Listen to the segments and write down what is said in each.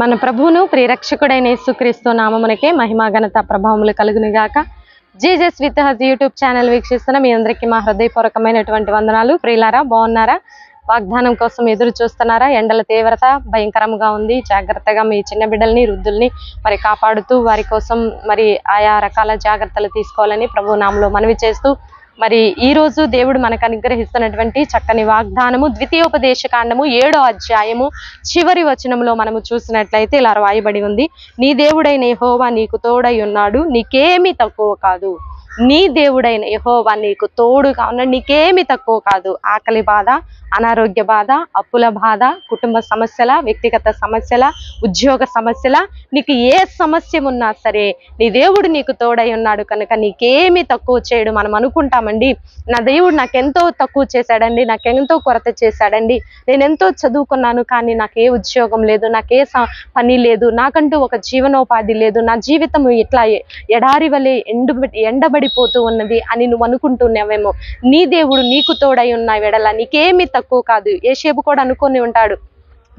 మన ప్రభువును ప్రియరక్షకుడైన యేసుక్రీస్తు నామమునకే మహిమ ఘనత ప్రభావములు కలుగును గాక. Jesus with has YouTube channel వీక్షిస్తున్న మీ అందరికీ మా హృదయపూర్వకమైనటువంటి వందనాలు. ప్రియులారా, బాగున్నారా? వాగ్దానం కోసం ఎదురు చూస్తున్నారా? ఎండల తీవ్రత భయంకరంగా ఉంది. జాగ్రత్తగా మీ చిన్న బిడ్డల్ని, వృద్ధుల్ని మరి కాపాడుతూ వారి కోసం మరి ఆయా రకాల జాగ్రత్తలు తీసుకోవాలని ప్రభు నామములో మనవి చేస్తూ, మరి ఈ రోజు దేవుడు మనకు అనుగ్రహిస్తున్నటువంటి చక్కని వాగ్దానము ద్వితీయోపదేశ కాండము 7వ అధ్యాయము చివరి వచనంలో మనము చూసినట్లయితే ఇలా రాయబడి ఉంది. నీ దేవుడైన యెహోవా నీకు తోడై ఉన్నాడు, నీకేమీ తక్కువ కాదు. నీ దేవుడైన యెహోవా నీకు తోడుగా ఉన్నాడు, నీకేమి తక్కువ కాదు. ఆకలి బాధ, అనారోగ్య బాధ, అప్పుల బాధ, కుటుంబ సమస్యల, వ్యక్తిగత సమస్యల, ఉద్యోగ సమస్యల, నీకు ఏ సమస్య ఉన్నా సరే నీ దేవుడు నీకు తోడై ఉన్నాడు కనుక నీకేమి తక్కువ చేయడు. మనం అనుకుంటామండి, నా దేవుడు నాకెంతో తక్కువ చేశాడండి, నాకెంతో కొరత చేశాడండి, నేను ఎంతో చదువుకున్నాను కానీ నాకే ఉద్యోగం లేదు, నాకే పని లేదు, నాకంటూ ఒక జీవనోపాధి లేదు, నా జీవితం ఇట్లా ఎడారి వలె ఎండబడిపోతూ ఉన్నది అని నువ్వు అనుకుంటున్నావేమో. నీ దేవుడు నీకు తోడై ఉన్న వెడల నీకేమి తక్కువ కాదు. యేషేబు కూడా అనుకొని ఉంటాడు.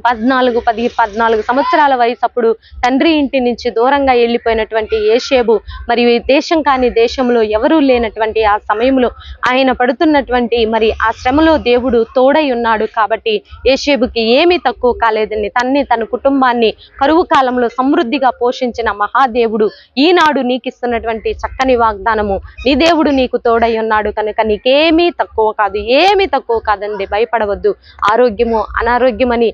14 సంవత్సరాల వయసు అప్పుడు తండ్రి ఇంటి నుంచి దూరంగా వెళ్ళిపోయినటువంటి యేషేబు మరి దేశం కాని దేశంలో ఎవరూ లేనటువంటి ఆ సమయంలో ఆయన పడుతున్నటువంటి మరి ఆ శ్రమలో దేవుడు తోడై ఉన్నాడు కాబట్టి యేషేబుకి ఏమీ తక్కువ కాలేదండి. తన కుటుంబాన్ని కరువు కాలంలో సమృద్ధిగా పోషించిన మహాదేవుడు ఈనాడు నీకు ఇస్తున్నటువంటి చక్కని వాగ్దానము, నీ దేవుడు నీకు తోడై ఉన్నాడు కనుక నీకేమీ తక్కువ కాదు, ఏమీ తక్కువ కాదండి. భయపడవద్దు. ఆరోగ్యము అనారోగ్యమని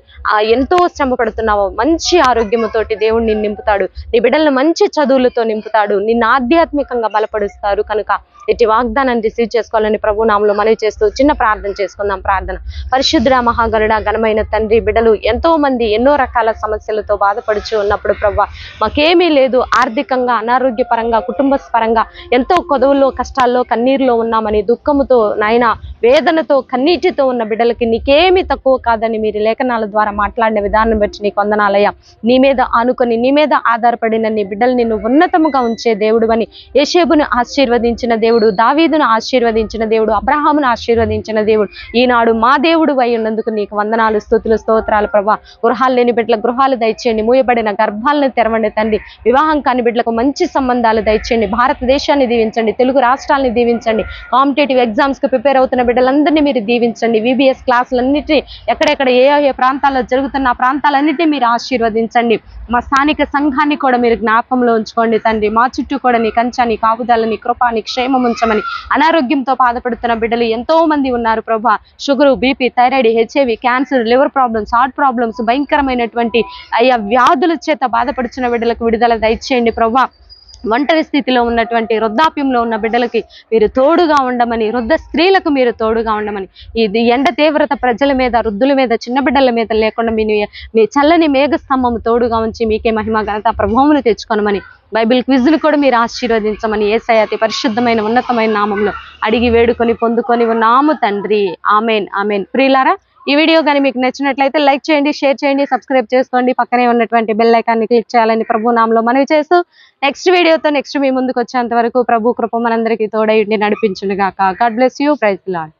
ఎంతో శ్రమ పడుతున్నావు, మంచి ఆరోగ్యముతోటి దేవుడు నిన్ను నింపుతాడు, నీ బిడ్డలను మంచి చదువులతో నింపుతాడు, నిన్ను ఆధ్యాత్మికంగా బలపరుస్తారు. కనుక ఇటు వాగ్దానాన్ని రిసీవ్ చేసుకోవాలని ప్రభు నామములో మనవి చేస్తూ చిన్న ప్రార్థన చేసుకుందాం. ప్రార్థన. పరిశుద్ధుడా, మహాగరుడ, ఘనమైన తండ్రి, బిడ్డలు ఎంతో మంది ఎన్నో రకాల సమస్యలతో బాధపడుచు ఉన్నప్పుడు ప్రభు మాకేమీ లేదు, ఆర్థికంగా, అనారోగ్యపరంగా, కుటుంబపరంగా ఎంతో కొదవుల్లో, కష్టాల్లో, కన్నీరులో ఉన్నామని దుఃఖముతో నాయన వేదనతో కన్నీటితో ఉన్న బిడ్డలకి నీకేమీ తక్కువ కాదని మీరు లేఖనాల ద్వారా మాట్లాడిన విధానం బట్టి నీకు వందనాలయ్యా. నీ మీద ఆనుకొని, నీ మీద ఆధారపడిన నీ బిడ్డలు నిన్ను ఉన్నతముగా ఉంచే దేవుడు అని యేషేబును ఆశీర్వదించిన దేవుడు, దావీదును ఆశీర్వదించిన దేవుడు, అబ్రహామును ఆశీర్వదించిన దేవుడు ఈనాడు మా దేవుడు అయి ఉన్నందుకు నీకు వందనాలు, స్తుతులు, స్తోత్రాలు ప్రభా. గృహాలు లేని బిడ్డలకు గృహాలు దయచేయండి, మూయబడిన గర్భాలను తెరవండి తండ్రి. వివాహం కాని బిడ్డలకు మంచి సంబంధాలు దయచేయండి. భారతదేశాన్ని దీవించండి, తెలుగు రాష్ట్రాలని దీవించండి. కాంపిటేటివ్ ఎగ్జామ్స్ కి ప్రిపేర్ అవుతున్న బిడ్డలందరినీ మీరు దీవించండి. VBS క్లాసులన్నిటి ఎక్కడెక్కడ ఏ ప్రాంతాల్లో జరుగుతున్న ఆ ప్రాంతాలన్నిటినీ మీరు ఆశీర్వదించండి. మా స్థానిక సంఘాన్ని కూడా మీరు జ్ఞాపకంలో ఉంచుకోండి తండ్రి. మా చుట్టూ కూడా నీ కంచె, నీ కాపుదల, నీ కృప, నీ క్షేమం ఉంచమని. అనారోగ్యంతో బాధపడుతున్న బిడ్డలు ఎంతో మంది ఉన్నారు ప్రభా. Sugar, BP, thyroid, HIV, cancer, liver problems, heart problems, భయంకరమైనటువంటి అయ్యా వ్యాధుల చేత బాధపడుతున్న బిడ్డలకు విడుదల దయచేయండి ప్రభా. ఒంటరి స్థితిలో ఉన్నటువంటి వృద్ధాప్యంలో ఉన్న బిడ్డలకి మీరు తోడుగా ఉండమని, వృద్ధ స్త్రీలకు మీరు తోడుగా ఉండమని, ఇది ఎండ తీవ్రత ప్రజల మీద, వృద్ధుల మీద, చిన్న బిడ్డల మీద లేకుండా మీ చల్లని మేఘస్తంభము తోడుగా ఉంచి మీకే మహిమ ఘనత ప్రభావములు తెచ్చుకోనమని, బైబిల్ క్విజ్లు కూడా మీరు ఆశీర్వదించమని యేసయ్య అతి పరిశుద్ధమైన ఉన్నతమైన నామంలో అడిగి వేడుకొని పొందుకొని ఉన్నాము తండ్రి. Amen, amen. ప్రియులారా, ఈ వీడియో కానీ మీకు నచ్చినట్లయితే లైక్ చేయండి, షేర్ చేయండి, సబ్స్క్రైబ్ చేసుకోండి. పక్కనే ఉన్నటువంటి బెల్ ఐకాన్ని క్లిక్ చేయాలని ప్రభు నామములో మనవి చేస్తూ నెక్స్ట్ వీడియోతో మీ ముందుకు వచ్చేంత వరకు ప్రభు కృప మనందరికీ తోడై ఉండి నడిపించును గాక. God bless you. Praise the lord.